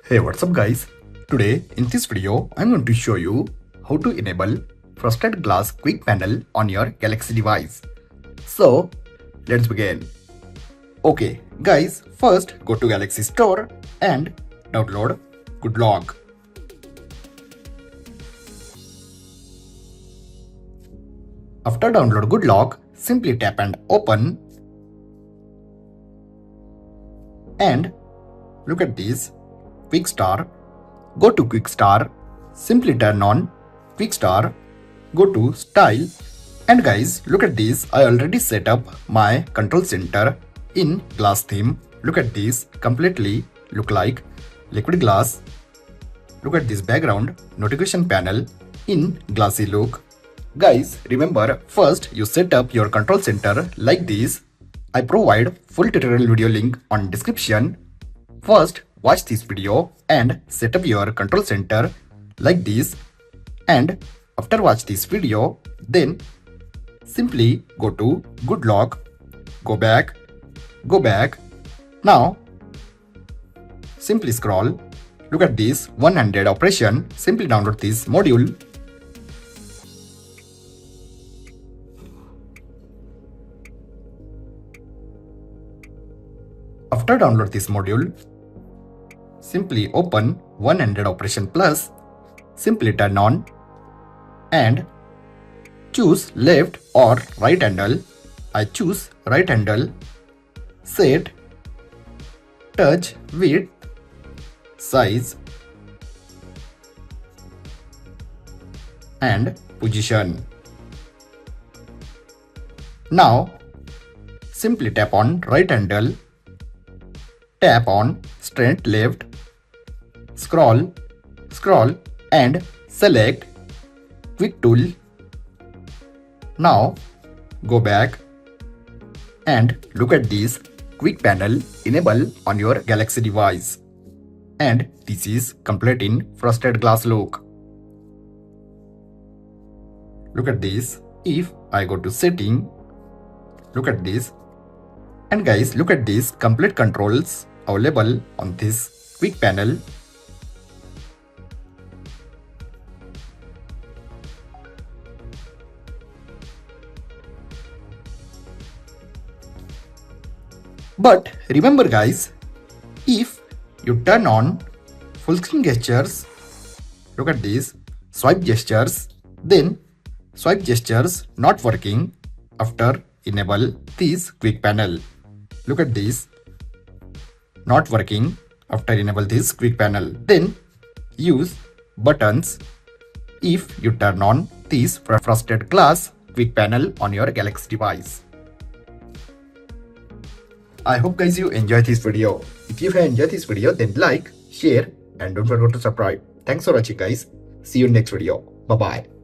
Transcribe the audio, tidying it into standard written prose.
Hey, what's up guys? Today in this video I'm going to show you how to enable frosted glass quick panel on your Galaxy device. So let's begin. Okay guys, first go to Galaxy Store and download GoodLock. After download GoodLock, simply tap and open and look at this Quick Start. Go to Quick Start, simply turn on Quick Start, go to Style, and guys look at this, I already set up my control center in glass theme. Look at this, completely look like liquid glass. Look at this background notification panel in glassy look. Guys remember, first you set up your control center like this. I provide full tutorial video link on description. First watch this video and set up your control center like this, and after watch this video then simply go to GoodLock, go back. Now simply scroll, look at this 100 operation, simply download this module. After download this module, simply open 100 operation plus, simply turn on and choose left or right handle. I choose right handle. Set touch width, size and position. Now simply tap on right handle, tap on straight left, scroll and select quick tool. Now go back and look at this quick panel enable on your Galaxy device, and this is complete in frosted glass look. Look at this, if I go to setting, look at this, and guys look at this complete controls available on this quick panel. But remember guys, if you turn on full screen gestures, look at this swipe gestures, then swipe gestures not working after enable this quick panel. Look at this, not working after enable this quick panel. Then use buttons if you turn on this frosted glass quick panel on your Galaxy device. I hope guys you enjoyed this video. If you have enjoyed this video then like, share and don't forget to subscribe. Thanks for watching guys. See you in next video. Bye bye.